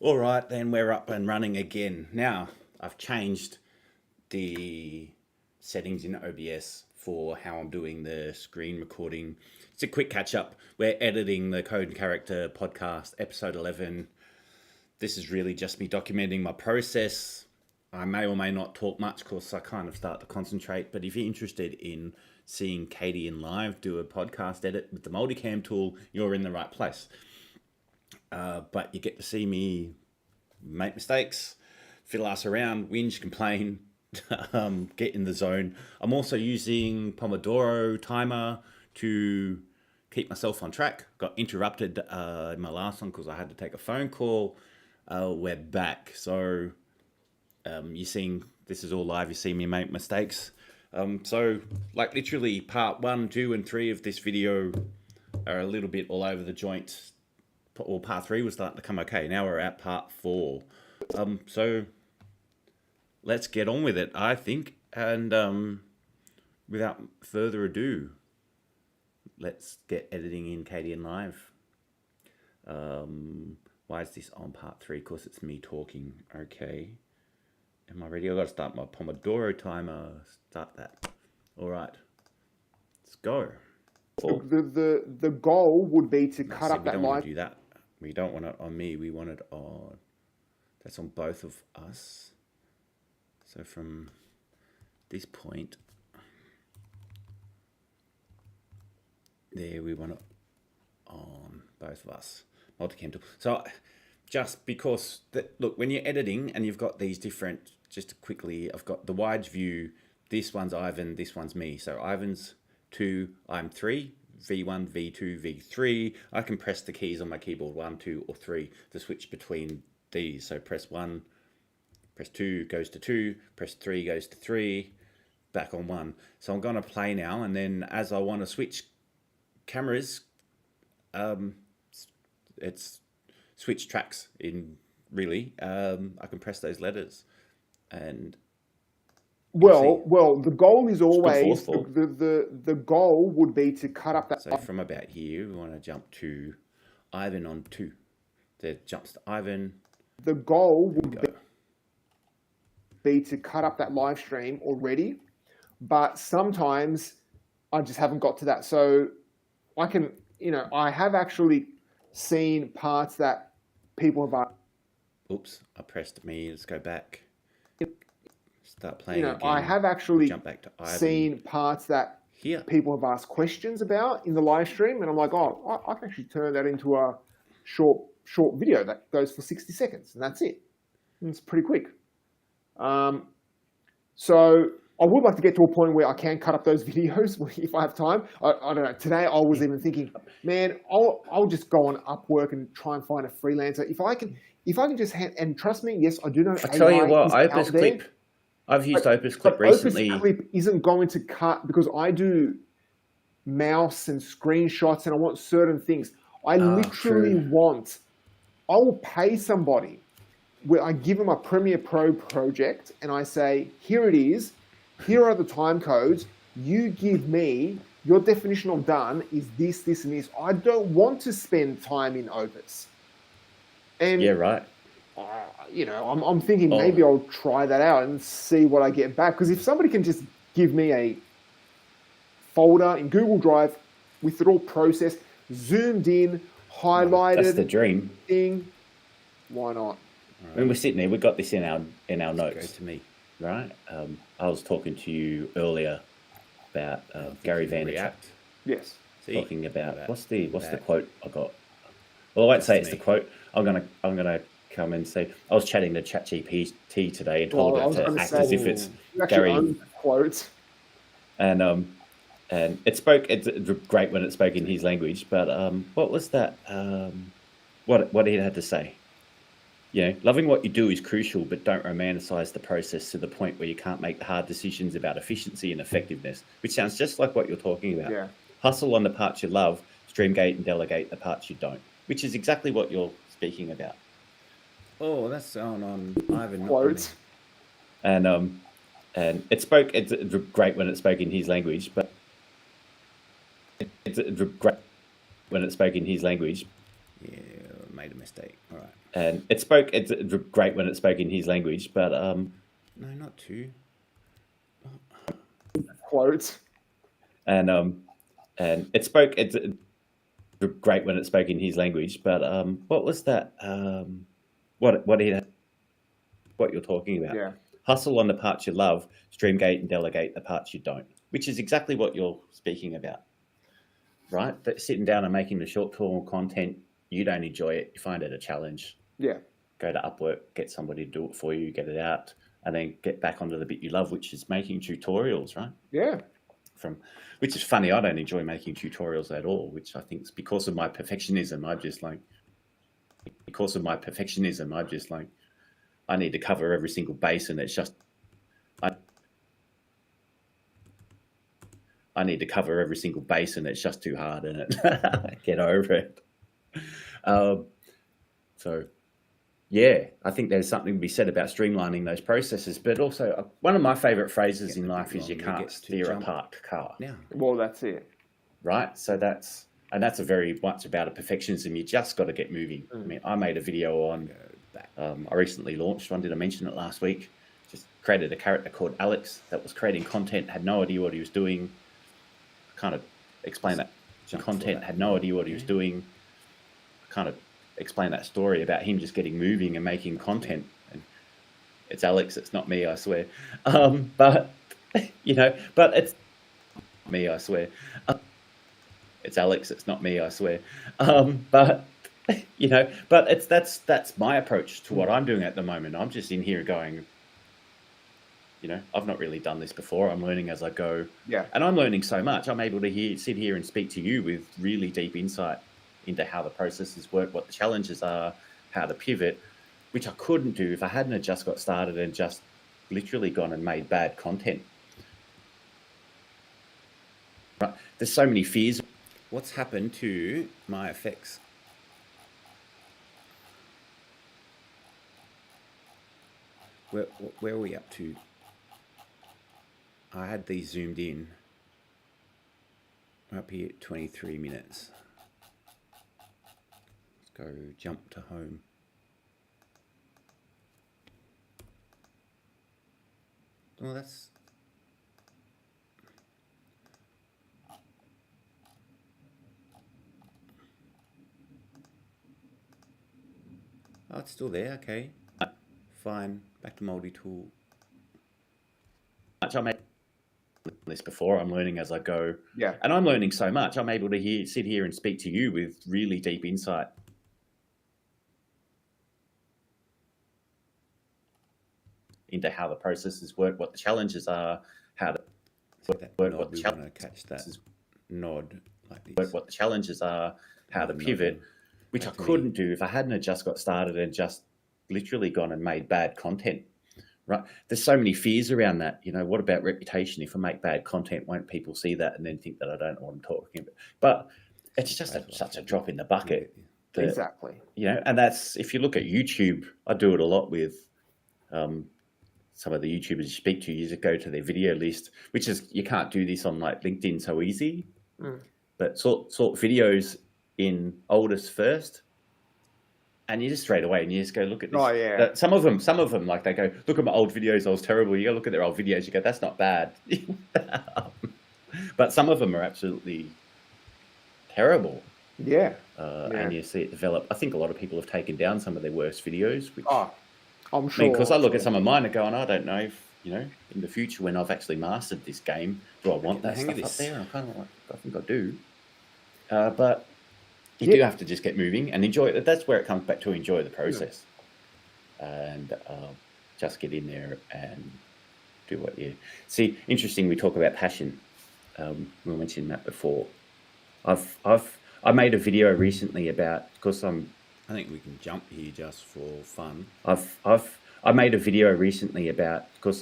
All right, then we're up and running again. Now, I've changed the settings in OBS for how I'm doing the screen recording. It's a quick catch up. We're editing the Code and Character podcast, episode 11. This is really just me documenting my process. I may or may not talk much because I kind of start to concentrate. But if you're interested in seeing Katie in live do a podcast edit with the multicam tool, you're in the right place. But you get to see me make mistakes, fiddle ass around, whinge, complain, get in the zone. I'm also using pomodoro timer to keep myself on track. Got interrupted in my last one because I had to take a phone call. We're back. So you're seeing, this is all live. You see me make mistakes. So like literally part 1, 2, and 3 of this video are a little bit all over the joint. Or part 3 was starting to come okay. Now we're at part 4. So let's get on with it, I think. And without further ado, let's get editing in Katie in live. Why is this on part 3? Of course, it's me talking. Okay. Am I ready? I've got to start my Pomodoro timer. Start that. All right. Let's go. The goal would be to cut up that live. We don't live. want to do that. We don't want it on me. We want it on. That's on both of us. So from this point, there we want it on both of us. Multicam tool. So just because look, when you're editing and you've got these different, just quickly, I've got the wide view. This one's Ivan. This one's me. So Ivan's 2. I'm 3. V1, V2, V3. I can press the keys on my keyboard 1, 2, or 3 to switch between these. So press 1, press 2 goes to 2, press 3 goes to 3, back on 1. So I'm going to play now, and then as I want to switch cameras, it's switch tracks in really. I can press those letters, and Well, the goal is always the goal would be to cut up that. So from about here, we want to jump to Ivan on 2. There jumps to Ivan. The goal would be to cut up that live stream already, but sometimes I just haven't got to that. So I can, I have actually seen parts that people have. Oops, I pressed me. Let's go back. Start playing again. I have actually jump back to Ivan. Seen parts that people have asked questions about in the live stream, and I'm like, oh, I can actually turn that into a short video that goes for 60 seconds, and that's it. And it's pretty quick. So I would like to get to a point where I can cut up those videos if I have time. I don't know. Today I was even thinking, man, I'll just go on Upwork and try and find a freelancer. If I can just and trust me, yes, I do know. I tell you what, Opus Clip. I've used Opus Clip recently. Opus Clip isn't going to cut because I do mouse and screenshots and I want certain things. I literally I will pay somebody where I give them a Premiere Pro project and I say, here it is. Here are the time codes. You give me, your definition of done is this, this, and this. I don't want to spend time in Opus. And yeah, right. I'm thinking maybe I'll try that out and see what I get back. Because if somebody can just give me a folder in Google Drive with it all processed, zoomed in, highlighted, that's the dream thing, why not? When we're sitting there, we've got this in our notes. Go to me, right? I was talking to you earlier about Gary Vaynerchuk. Yes. Talking about what's the quote I got? Well, I won't say it's the quote. I'm gonna come and say I was chatting to ChatGPT today and told it to act as if it's Gary quotes. And it spoke. It's great when it spoke in his language. But what was that? What he had to say? Loving what you do is crucial, but don't romanticize the process to the point where you can't make the hard decisions about efficiency and effectiveness. Which sounds just like what you're talking about. Yeah. Hustle on the parts you love, streamgate and delegate the parts you don't. Which is exactly what you're speaking about. Oh, that's going on Ivan. Quotes. And it spoke. It's great when it spoke in his language, but it's great when it spoke in his language. Yeah. made a mistake. All right. And it spoke. It's great when it spoke in his language, but No, not two. Quotes. and it spoke. It's great when it spoke in his language, but what was that? What you're talking about? Yeah. Hustle on the parts you love, streamgate and delegate the parts you don't, which is exactly what you're speaking about, right? That sitting down and making the short form content, you don't enjoy it, you find it a challenge. Yeah. Go to Upwork, get somebody to do it for you, get it out, and then get back onto the bit you love, which is making tutorials, right? Yeah. Which is funny. I don't enjoy making tutorials at all, which I think is because of my perfectionism. I need to cover every single base, and it's just I need to cover every single base, and it's just too hard, and it get over it. So, yeah, I think there's something to be said about streamlining those processes. But also, one of my favorite phrases in life is you can't steer a parked car. Yeah. Well, that's it. Right. So that's a very much about a perfectionism. You just got to get moving. I mean, I made a video on. I recently launched one. Did I mention it last week? Just created a character called Alex that was creating content, had no idea what he was doing. Kind of explain that content, had no idea what he was doing. Kind of explain that story about him just getting moving and making content. And it's Alex, it's not me, I swear. But it's me, I swear. It's Alex, it's not me, I swear. But that's my approach to what I'm doing at the moment. I'm just in here going, I've not really done this before. I'm learning as I go. Yeah. And I'm learning so much. I'm able to sit here and speak to you with really deep insight into how the processes work, what the challenges are, how to pivot, which I couldn't do if I hadn't just got started and just literally gone and made bad content. Right. There's so many fears. What's happened to my effects? Where are we up to? I had these zoomed in. We're up here at 23 minutes. Let's go jump to home. Oh, that's... Oh, it's still there, okay. Fine, back to multi-tool. I made this before. I'm learning as I go. Yeah. And I'm learning so much. I'm able to sit here and speak to you with really deep insight into how the processes work, what the challenges are, how to work, what the challenges nod like this. Work, what the challenges are, how to pivot, which I couldn't do if I hadn't just got started and just literally gone and made bad content. Right? There's so many fears around that. What about reputation? If I make bad content, won't people see that and then think that I don't know what I'm talking about? But it's just such a drop in the bucket. That, exactly. And that's, if you look at YouTube, I do it a lot with some of the YouTubers you speak to. You just go to their video list, which is, you can't do this on like LinkedIn so easy, but sort videos in oldest first. And you just straight away, and you just go look at this. Oh, yeah. Some of them, like they go, look at my old videos, I was terrible. You go look at their old videos, you go, that's not bad. But some of them are absolutely terrible. Yeah. And you see it develop. I think a lot of people have taken down some of their worst videos. Which, I'm sure. Because I look at some of mine and go, I don't know if, in the future when I've actually mastered this game, do I want that stuff up there? I'm kind of like, I think I do. But you do have to just get moving and enjoy it. That's where it comes back to, enjoy the process. And just get in there and do what you... See, interesting, we talk about passion. We mentioned that before. I made a video recently about, because I think we can jump here just for fun. I made a video recently about, because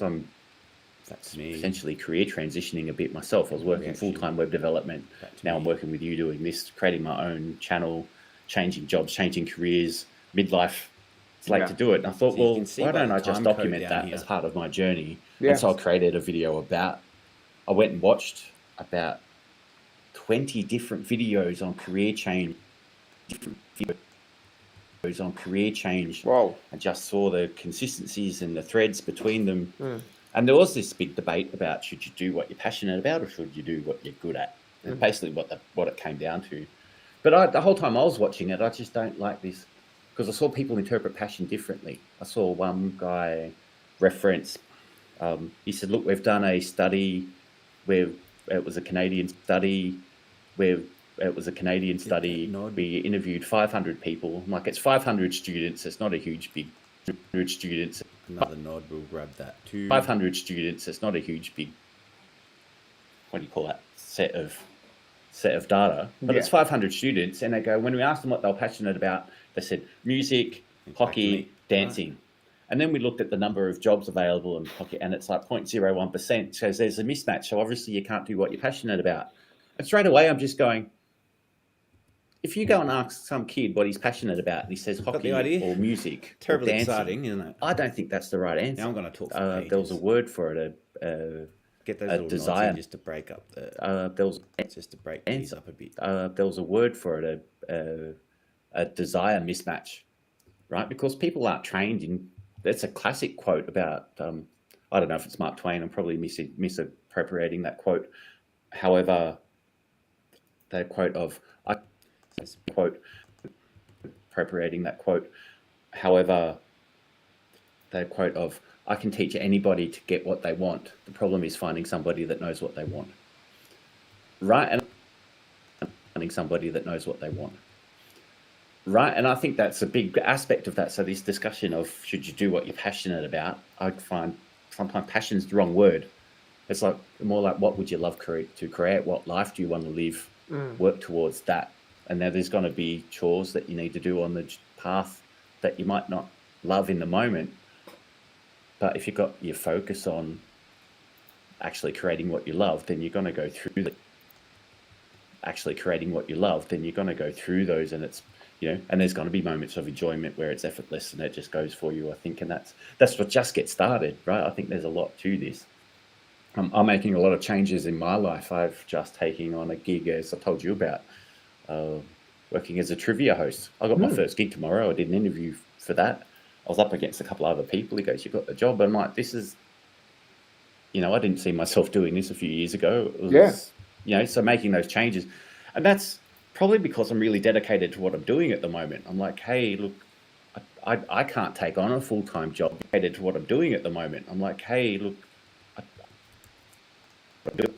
that's me. Essentially career transitioning a bit myself. I was working full-time web development. Now I'm working with you doing this, creating my own channel, changing jobs, changing careers, midlife. It's late to do it. And I thought, why don't I just document that as part of my journey? And so I created a video about, I went and watched about 20 different videos on career change, different videos on career change. Wow. I just saw the consistencies and the threads between them. And there was this big debate about should you do what you're passionate about or should you do what you're good at? And basically what it came down to. But the whole time I was watching it, I just don't like this because I saw people interpret passion differently. I saw one guy reference, he said, look, we've done a study where it was a Canadian study where we interviewed 500 people. I'm like, it's 500 students. It's not a big 100 students. Another nod, we'll grab that too. 500 students. It's not a big, what do you call that, set of data. But it's 500 students. And they go, when we asked them what they were passionate about, they said music, hockey, dancing. Right. And then we looked at the number of jobs available in hockey, and it's like 0.01%. So there's a mismatch. So obviously you can't do what you're passionate about. And straight away, I'm just going, if you go and ask some kid what he's passionate about, and he says hockey or music, terribly or dancing, exciting, isn't it? I don't think that's the right answer. Now I'm going to talk. There was a word for it. Get those little desire nods in just to break up the. Just to break these up a bit. There was a word for it. A desire mismatch, right? Because people aren't trained in. That's a classic quote about. I don't know if it's Mark Twain. I'm probably misappropriating that quote. However, the quote of appropriating that quote. However, the quote of I can teach anybody to get what they want. The problem is finding somebody that knows what they want. Right? And finding somebody that knows what they want. Right? And I think that's a big aspect of that. So this discussion of should you do what you're passionate about, I find sometimes passion's the wrong word. It's like more like what would you love to create? What life do you want to live? Work towards that. And now there's going to be chores that you need to do on the path that you might not love in the moment. But if you've got your focus on actually creating what you love, then you're going to go through those, and it's, and there's going to be moments of enjoyment where it's effortless and it just goes for you, I think. And that's what just gets started, right? I think there's a lot to this. I'm making a lot of changes in my life. I've just taken on a gig, as I told you about, working as a trivia host. I got my first gig tomorrow. I did an interview for that. I was up against a couple of other people. He goes, you got the job. I'm like, this is, I didn't see myself doing this a few years ago. It was, so making those changes. And that's probably because I'm really dedicated to what I'm doing at the moment. I'm like, hey, look, I can't take on a full-time job dedicated to what I'm doing at the moment. I'm like, hey, look, I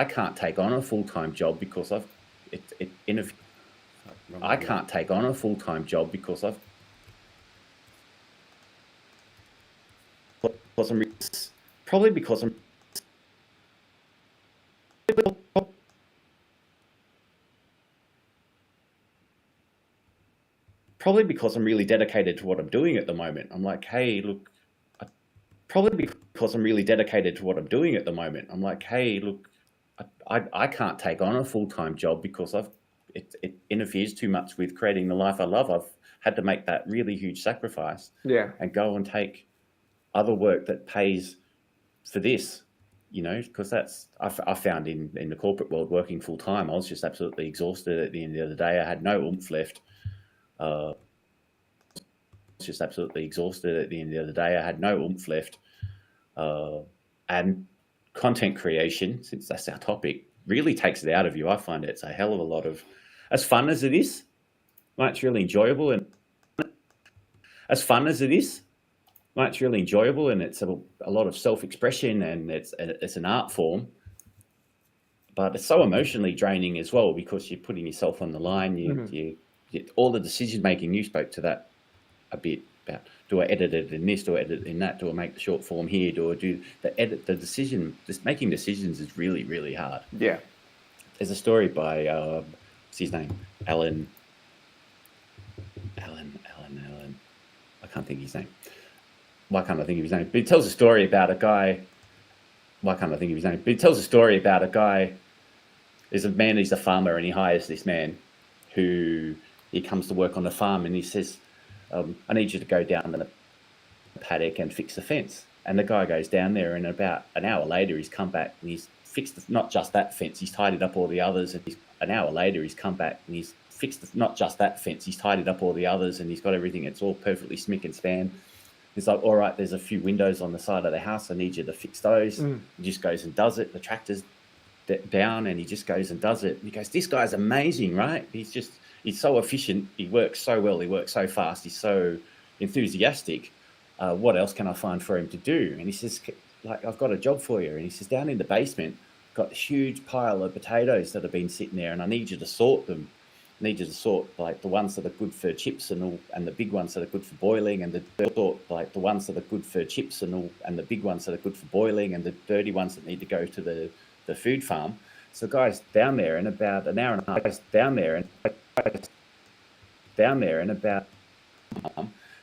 can't take on a full-time job because I can't take on a full-time job because I'm probably because I'm really dedicated to what I'm doing at the moment. I'm like, hey, look, probably because I'm really dedicated to what I'm doing at the moment. I'm like, hey, look, I can't take on a full-time job because it interferes too much with creating the life I love. I've had to make that really huge sacrifice and go and take other work that pays for this, because that's, I found in the corporate world working full time, I was just absolutely exhausted at the end of the day. I had no oomph left. And content creation, since that's our topic, really takes it out of you. I find it's a hell of a lot of, as fun as it is, right, it's really enjoyable, and it's a lot of self-expression, and it's an art form, but it's so emotionally draining as well because you're putting yourself on the line. You all the decision making. You spoke to that a bit about, do I edit it in this? Do I edit it in that? Do I make the short form here? Do I do the edit? The decision, just making decisions is really, really hard. Yeah. There's a story by what's his name? Alan. I can't think of his name. Why can't I think of his name? But it tells a story about a guy. There's a man, he's a farmer, and he hires this man who he comes to work on the farm, and he says, I need you to go down to the paddock and fix the fence. And the guy goes down there, and about an hour later, he's come back and he's fixed not just that fence, he's tidied up all the others. And an hour later, he's come back and he's fixed not just that fence, he's tidied up all the others, and he's got everything. It's all perfectly smick and span. He's like, all right, there's a few windows on the side of the house. I need you to fix those. He just goes and does it. The tractor's down, and he just goes and does it. And he goes, this guy's amazing, right? He's so efficient. He works so well. He works so fast. He's so enthusiastic. What else can I find for him to do? And he says, like, I've got a job for you. And he says, down in the basement, got a huge pile of potatoes that have been sitting there, and I need you to sort them. I need you to sort like the ones that are good for chips and the big ones that are good for boiling, and the ones that are good for chips and the big ones that are good for boiling, and the dirty ones that need to go to the food farm. So guys down there in about an hour and a half.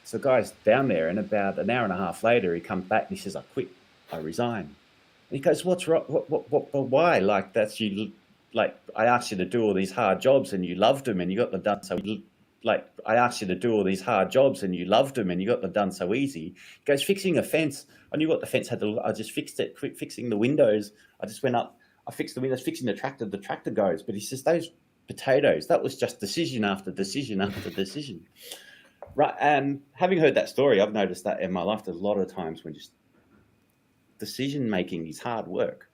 So guys down there in about an hour and a half later, he comes back and he says, I quit. I resign. And he goes, what's wrong? What, why? Like, that's you. Like, I asked you to do all these hard jobs and you loved them and you got them done. So like, I asked you to do all these hard jobs and you loved them and you got them done so easy. He goes, fixing a fence. I knew what the fence had to look. I just fixed it. Quit fixing the windows. I just went up. I fixed the windows, fixing the tractor goes. But he says, those potatoes, that was just decision after decision after decision. Right. And having heard that story, I've noticed that in my life, there's a lot of times when just decision making is hard work.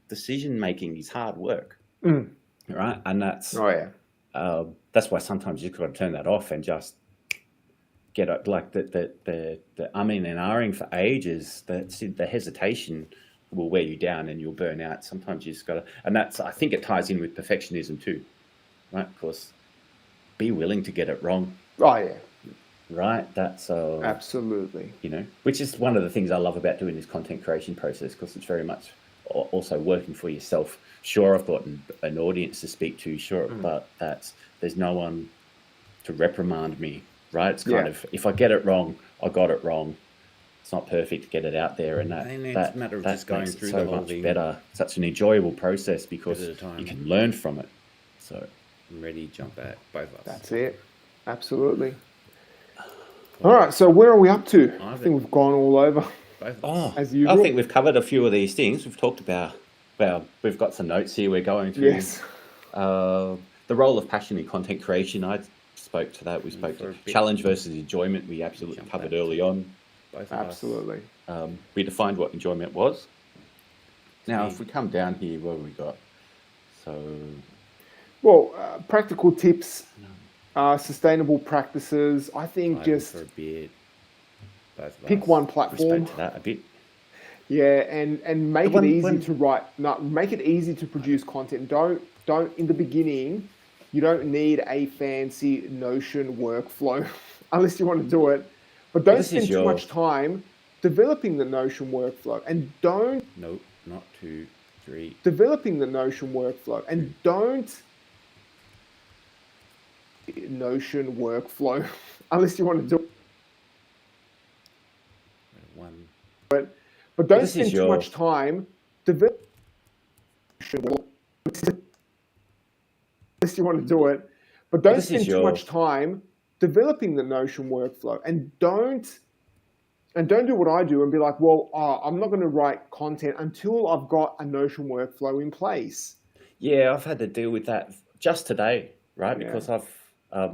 Decision making is hard work. Right. And that's that's why sometimes you've got to turn that off and just get up, like the umming and ahhing for ages. The hesitation will wear you down and you'll burn out. Sometimes you just got to, and that's, I think it ties in with perfectionism too, right? Of course, be willing to get it wrong. Oh yeah. Right. That's absolutely, you know, which is one of the things I love about doing this content creation process, because it's very much also working for yourself. Sure, I've got an audience to speak to, sure, but there's no one to reprimand me, right? It's kind of, if I get it wrong, I got it wrong. It's not perfect to get it out there, and it's a matter of just going through so the whole much thing. better. Such an enjoyable process because you can learn from it. So I'm ready, jump back, both of us. That's it. Absolutely. All right, so where are we up to? I think we've gone all over. As usual. I think we've covered a few of these things. We've talked about, well, we've got some notes here we're going through. Yes. The role of passion in content creation, I spoke to that. We spoke to challenge versus enjoyment. We absolutely covered early on. Absolutely. We defined what enjoyment was. Now, if we come down here, what have we got? So, well, practical tips, sustainable practices. I think just for a bit. Pick one platform. We spoke to that a bit. Yeah, and make it easy to write. No, make it easy to produce content. Don't in the beginning. You don't need a fancy Notion workflow unless you want to do it. But don't spend too much time developing the Notion workflow, and don't. Nope, not 2, 3. Developing the Notion workflow, and don't. Notion workflow unless you want to do it. But don't spend too much time developing unless you want to do it. But don't spend too much time developing the Notion workflow, and don't do what I do and be like, well, I'm not going to write content until I've got a Notion workflow in place. Yeah, I've had to deal with that just today, right? Yeah. Because I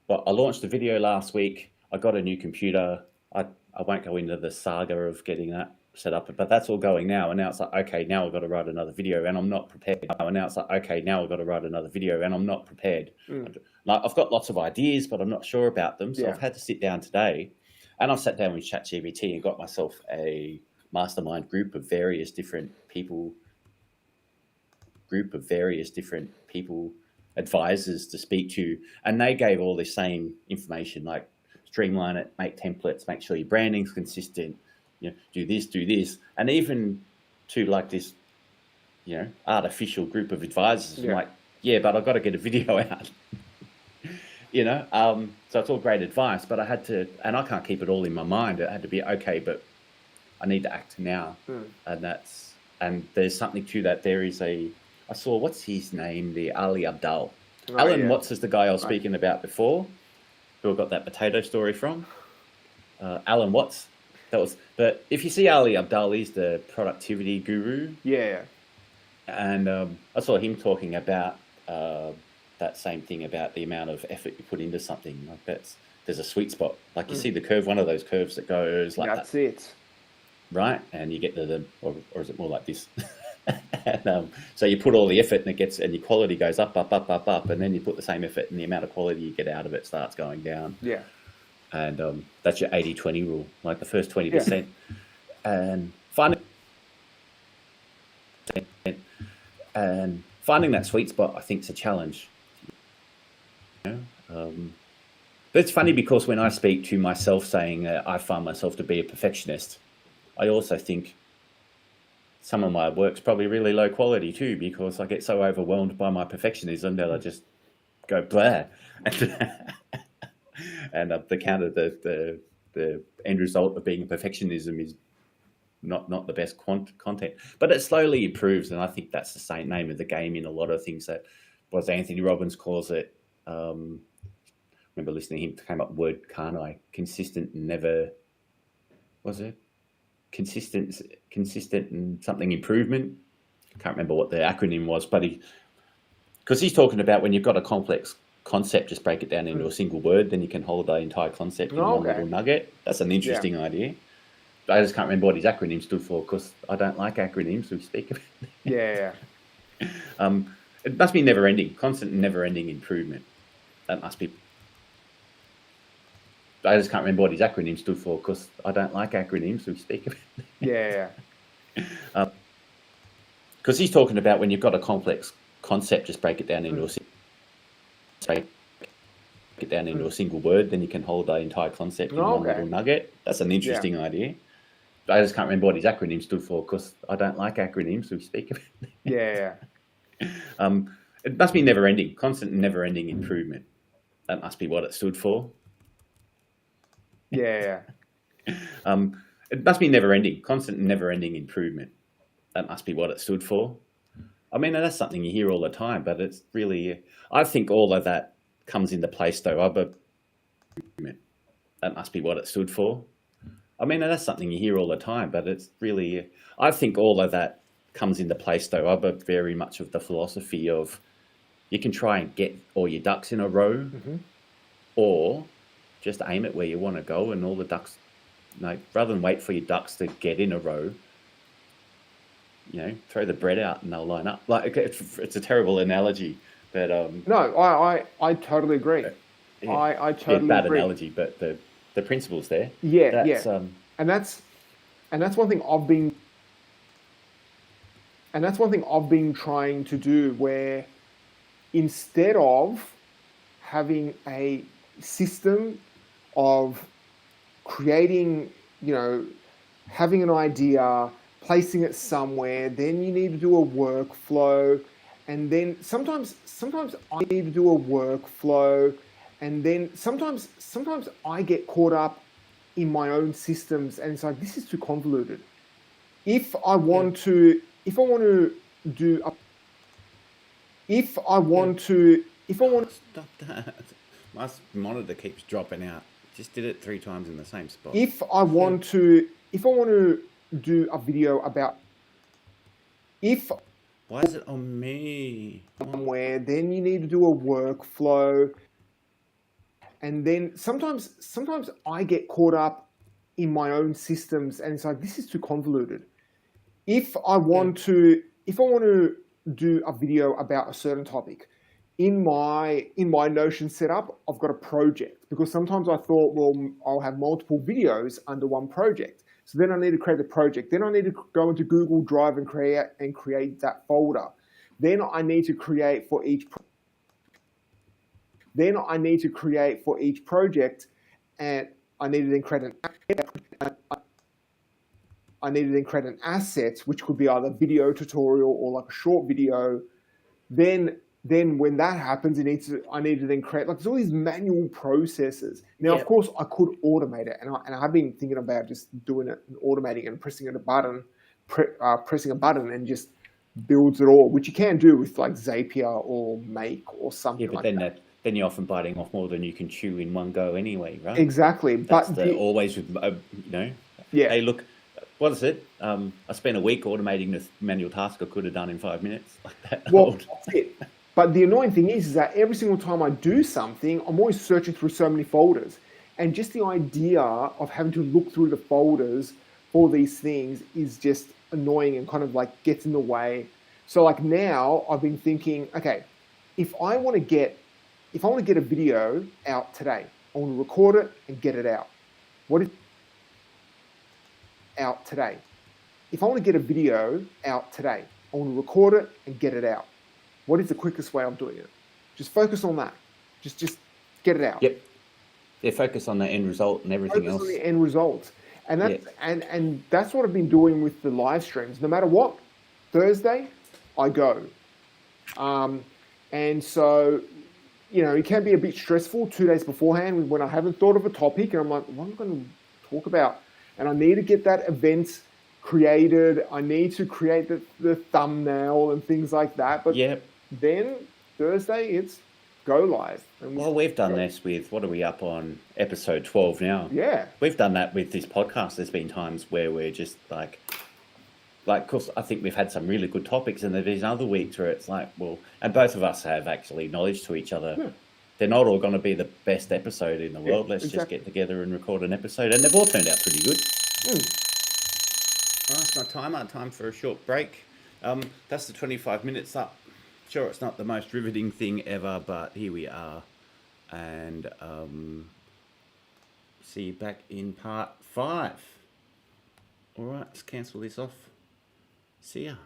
launched a video last week. I got a new computer. I won't go into the saga of getting that set up, but that's all going now. And now it's like, okay, now I've got to write another video and I'm not prepared. And now it's like, okay, now I've got to write another video and I'm not prepared. Like, I've got lots of ideas, but I'm not sure about them. So I've had to sit down today, and I've sat down with ChatGPT and got myself a mastermind group of various different people, advisors to speak to. And they gave all the same information, like streamline it, make templates, make sure your branding's consistent, you know, do this, and even to like this, you know, artificial group of advisors. I'm like, yeah, but I've got to get a video out, you know. So it's all great advice, but I had to, and I can't keep it all in my mind. It had to be okay, but I need to act now, and there's something to that. There is I saw, what's his name? The Ali Abdaal. Alan Watts is the guy I was speaking about before, who I got that potato story from. Alan Watts. But if you see Ali Abdaal, he's the productivity guru. Yeah. And I saw him talking about that same thing about the amount of effort you put into something. Like there's a sweet spot. Like you see the curve, one of those curves that goes like That's that, it. right? And you get to the, or is it more like this? And, so you put all the effort and your quality goes up, up, up, up, up, and then you put the same effort and the amount of quality you get out of it starts going down. Yeah. And that's your 80-20 rule, like the first 20%. Yeah. And finding that sweet spot, I think, is a challenge. But it's funny because when I speak to myself saying I find myself to be a perfectionist, I also think some of my work's probably really low quality too, because I get so overwhelmed by my perfectionism that I just go blah. And the end result of being a perfectionism is not the best content, but it slowly improves, and I think that's the same name of the game in a lot of things. That was Anthony Robbins calls it. Remember listening to him came up with word, can't I? Consistent, never. Was it consistent and something improvement? I can't remember what the acronym was, but because he's talking about when you've got a complex concept, just break it down into a single word, then you can hold the entire concept in one little nugget. That's an interesting idea. I just can't remember what his acronym stood for because I don't like acronyms. We speak about it. Yeah. It must be never-ending, constant and never-ending improvement. That must be. I just can't remember what his acronym stood for because I don't like acronyms. We speak about it. Yeah. Because he's talking about when you've got a complex concept, just break it down into a single word, then you can hold the entire concept in one little nugget. That's an interesting idea. I just can't remember what his acronym stood for because I don't like acronyms. We speak about it. Yeah. It must be never-ending, constant and never-ending improvement. That must be what it stood for. Yeah. It must be never-ending, constant and never-ending improvement. That must be what it stood for. I mean, that's something you hear all the time, but it's really, I think all of that comes into place though. That must be what it stood for. I mean, that's something you hear all the time, but it's really, I think all of that comes into place though. I'm very much of the philosophy of you can try and get all your ducks in a row, or just aim at where you want to go, and all the ducks, rather than wait for your ducks to get in a row, throw the bread out and they'll line up. Like it's a terrible analogy, but no, I totally agree. I totally bad agree. Analogy, but the principle's there. Yeah, that's, and that's one thing I've been trying to do, where instead of having a system of creating, having an idea, placing it somewhere, then you need to do a workflow, and then sometimes I need to do a workflow, and then sometimes I get caught up in my own systems, and it's like, this is too convoluted. If I want to do Stop that. My monitor keeps dropping out. Just did it 3 times in the same spot. If I want to do a video about why is it on me? Somewhere, then you need to do a workflow, and then sometimes I get caught up in my own systems, and it's like, this is too convoluted. If I want to do a video about a certain topic, in my Notion setup, I've got a project, because sometimes I thought, well, I'll have multiple videos under one project. So then I need to create a project. Then I need to go into Google Drive and create that folder. Then I need to create for each project, and I need to then create an asset, which could be either video tutorial or like a short video. Then when that happens, I need to then create, like, there's all these manual processes. Now, of course, I could automate it, and I have been thinking about just doing it and automating it and pressing a button and just builds it all, which you can do with like Zapier or Make or something. Yeah, but then you're often biting off more than you can chew in one go anyway, right? Exactly. That's always with, Hey, look, What is it? I spent a week automating this manual task I could have done in 5 minutes. Like that. Well, that's it. But the annoying thing is that every single time I do something, I'm always searching through so many folders. And just the idea of having to look through the folders for these things is just annoying and kind of like gets in the way. So like now I've been thinking, okay, if I want to get a video out today, I want to record it and get it out. What is out today? If I want to get a video out today, I want to record it and get it out. What is the quickest way of doing it? Just focus on that. Just get it out. Yep. Yeah, focus on the end result and everything else. Focus on the end result. And that's and that's what I've been doing with the live streams. No matter what, Thursday, I go. And so, it can be a bit stressful 2 days beforehand when I haven't thought of a topic and I'm like, what am I going to talk about? And I need to get that event created. I need to create the thumbnail and things like that. But then Thursday, it's go live. Well, we've done this with, what are we up on, episode 12 now? Yeah. We've done that with this podcast. There's been times where we're just like, of course, I think we've had some really good topics, and there's other weeks where it's like, well, and both of us have actually acknowledged to each other, they're not all going to be the best episode in the world. Let's just get together and record an episode, and they've all turned out pretty good. Well, that's my timer. Time for a short break. That's the 25 minutes up. Sure, it's not the most riveting thing ever, but here we are. And see you back in part 5. All right, let's cancel this off. See ya.